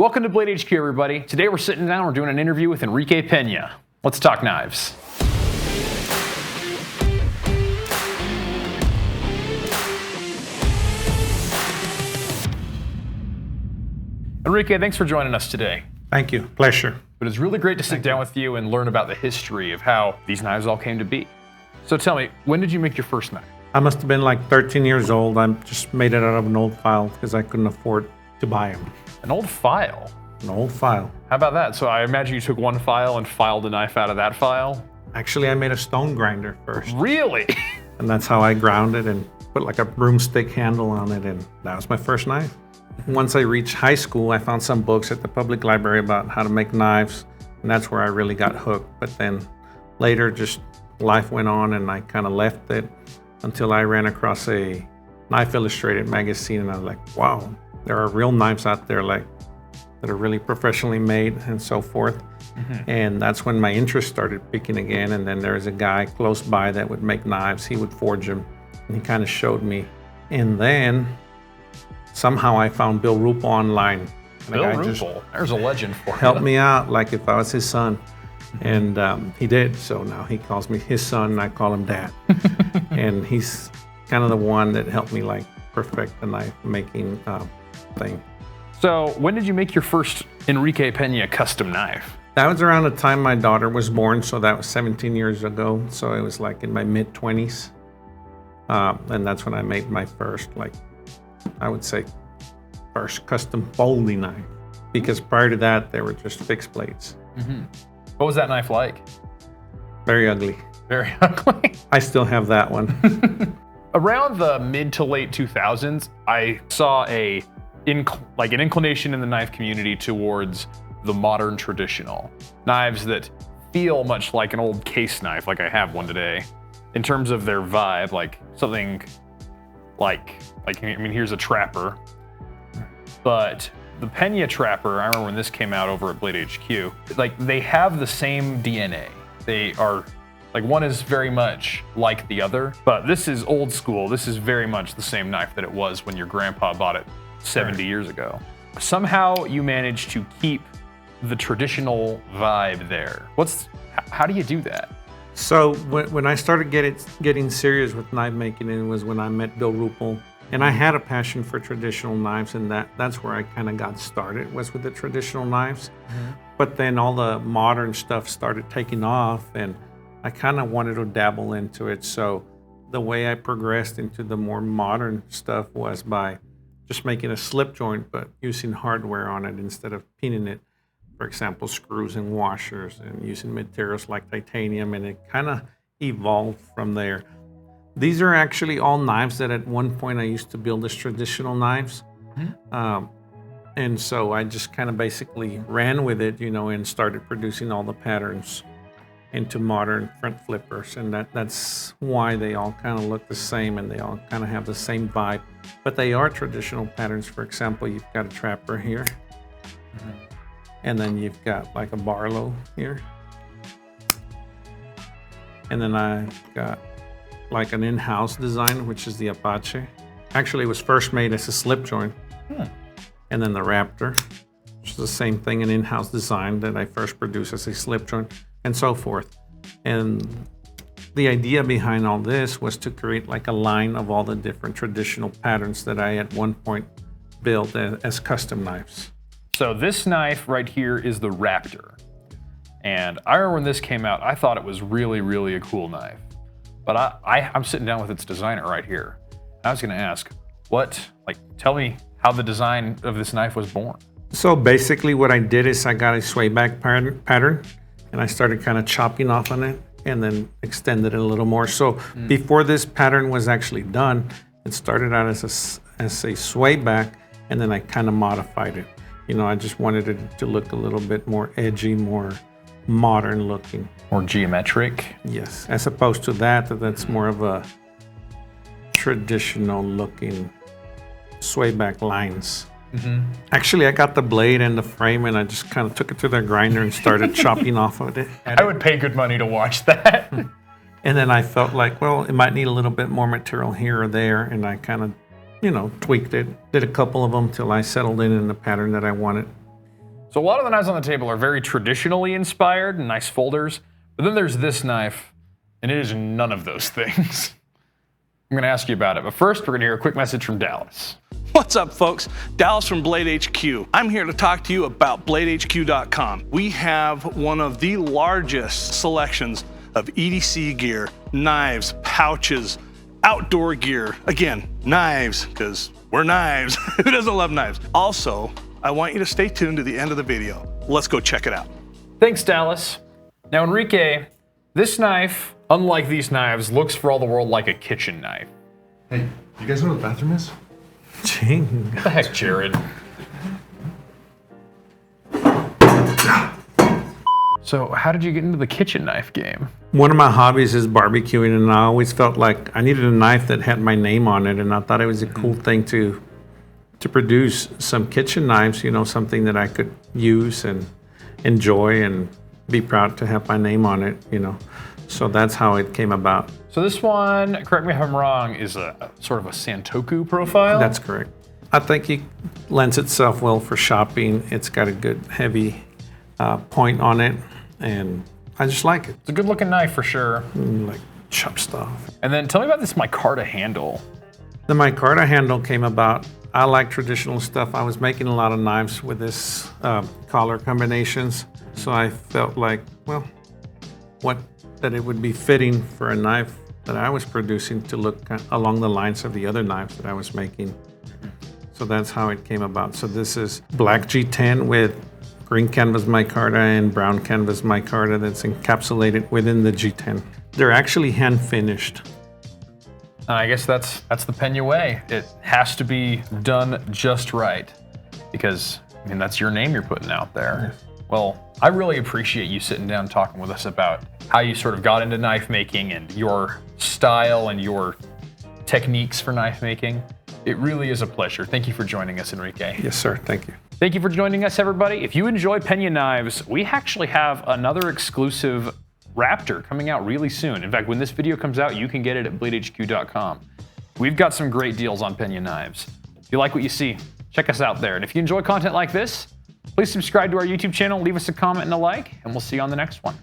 Welcome to Blade HQ, everybody. Today we're sitting down, we're doing an interview with Enrique Peña. Let's talk knives. Enrique, thanks for joining us today. Thank you. Pleasure. But it's really great to sit down with you and learn about the history of how these knives all came to be. So tell me, when did you make your first knife? I must have been like 13 years old. I just made it out of an old file because I couldn't afford to buy them. An old file? An old file. How about that? So I imagine you took one file and filed a knife out of that file? Actually, I made a stone grinder first. Really? And that's how I ground it and put like a broomstick handle on it, and that was my first knife. Once I reached high school, I found some books at the public library about how to make knives, and that's where I really got hooked. But then later, just life went on and I kind of left it until I ran across a Knife Illustrated magazine, and I was like, wow, there are real knives out there like that are really professionally made and so forth. And that's when my interest started picking again. And then there was a guy close by that would make knives. He would forge them, and he kind of showed me. And then somehow I found Bill Ruppel online. Bill Ruppel, there's a legend for helped you. me out like if I was his son. And he did. So now he calls me his son, and I call him Dad. And he's kind of the one that helped me like perfect the knife making thing. So when did you make your first Enrique Peña custom knife? That was around the time my daughter was born, so that was 17 years ago. So it was like in my mid-20s. And that's when I made my first, like, I would say, first custom folding knife. Because prior to that, they were just fixed blades. What was that knife like? Very ugly. Very ugly. I still have that one. Around the mid to late 2000s, I saw an inclination in the knife community towards the modern traditional. Knives that feel much like an old case knife, like I have one today, in terms of their vibe, like something like I mean, here's a Trapper. But the Peña Trapper, I remember when this came out over at Blade HQ, like they have the same DNA. They are, like one is very much like the other, but this is old school. This is very much the same knife that it was when your grandpa bought it 70 years ago. Somehow you managed to keep the traditional vibe there. How do you do that? So when I started getting serious with knife making, it was when I met Bill Ruppel. And I had a passion for traditional knives, and that's where I kind of got started, was with the traditional knives. But then all the modern stuff started taking off, and I kind of wanted to dabble into it. So the way I progressed into the more modern stuff was by just making a slip joint, but using hardware on it instead of pinning it. For example, screws and washers, and using materials like titanium, and it kind of evolved from there. These are actually all knives that at one point I used to build as traditional knives. And so I just kind of basically ran with it, and started producing all the patterns into modern front flippers. And that's why they all kind of look the same, and they all kind of have the same vibe. But they are traditional patterns. For example, you've got a Trapper here. And then you've got like a Barlow here. And then I've got like an in-house design, which is the Apache. Actually, it was first made as a slip joint. And then the Raptor, which is the same thing, an in-house design that I first produced as a slip joint, and so forth. And the idea behind all this was to create like a line of all the different traditional patterns that I at one point built as custom knives. So this knife right here is the Raptor. And I remember when this came out, I thought it was really, really a cool knife. But I'm sitting down with its designer right here. I was gonna ask, tell me how the design of this knife was born. So basically what I did is I got a sway back pattern, and I started kind of chopping off on it and then extended it a little more. So before this pattern was actually done, it started out as a sway back, and then I kind of modified it. I just wanted it to look a little bit more edgy, more modern looking. More geometric? Yes, as opposed to that's more of a traditional looking sway back lines. Actually, I got the blade and the frame, and I just kind of took it to the grinder and started chopping off of it. I would pay good money to watch that. And then I felt like, well, it might need a little bit more material here or there, and I kind of tweaked it, did a couple of them till I settled in the pattern that I wanted. So a lot of the knives on the table are very traditionally inspired and nice folders, but then there's this knife, and it is none of those things. I'm gonna ask you about it, but first we're gonna hear a quick message from Dallas. What's up, folks? Dallas from Blade HQ. I'm here to talk to you about BladeHQ.com. We have one of the largest selections of EDC gear, knives, pouches, outdoor gear. Again, knives, because we're knives. Who doesn't love knives? Also, I want you to stay tuned to the end of the video. Let's go check it out. Thanks, Dallas. Now, Enrique, this knife, unlike these knives, looks for all the world like a kitchen knife. Hey, you guys know where the bathroom is? What the heck, Jared? So, how did you get into the kitchen knife game? One of my hobbies is barbecuing, and I always felt like I needed a knife that had my name on it, and I thought it was a cool thing to produce some kitchen knives, you know, something that I could use and enjoy and be proud to have my name on it, you know. So that's how it came about. So this one, correct me if I'm wrong, is a sort of a Santoku profile? That's correct. I think it lends itself well for shopping. It's got a good heavy point on it, and I just like it. It's a good looking knife for sure. Like chop stuff. And then tell me about this micarta handle. The micarta handle came about. I like traditional stuff. I was making a lot of knives with this collar combinations. So I felt like, well, that it would be fitting for a knife that I was producing to look along the lines of the other knives that I was making. So that's how it came about. So this is black G10 with green canvas micarta and brown canvas micarta that's encapsulated within the G10. They're actually hand finished. I guess that's the Peña way. It has to be done just right, because I mean that's your name you're putting out there. Well, I really appreciate you sitting down and talking with us about how you sort of got into knife making and your style and your techniques for knife making. It really is a pleasure. Thank you for joining us, Enrique. Yes, sir. Thank you. Thank you for joining us, everybody. If you enjoy Peña knives, we actually have another exclusive Raptor coming out really soon. In fact, when this video comes out, you can get it at BladeHQ.com. We've got some great deals on Peña knives. If you like what you see, check us out there. And if you enjoy content like this, please subscribe to our YouTube channel, leave us a comment and a like, and we'll see you on the next one.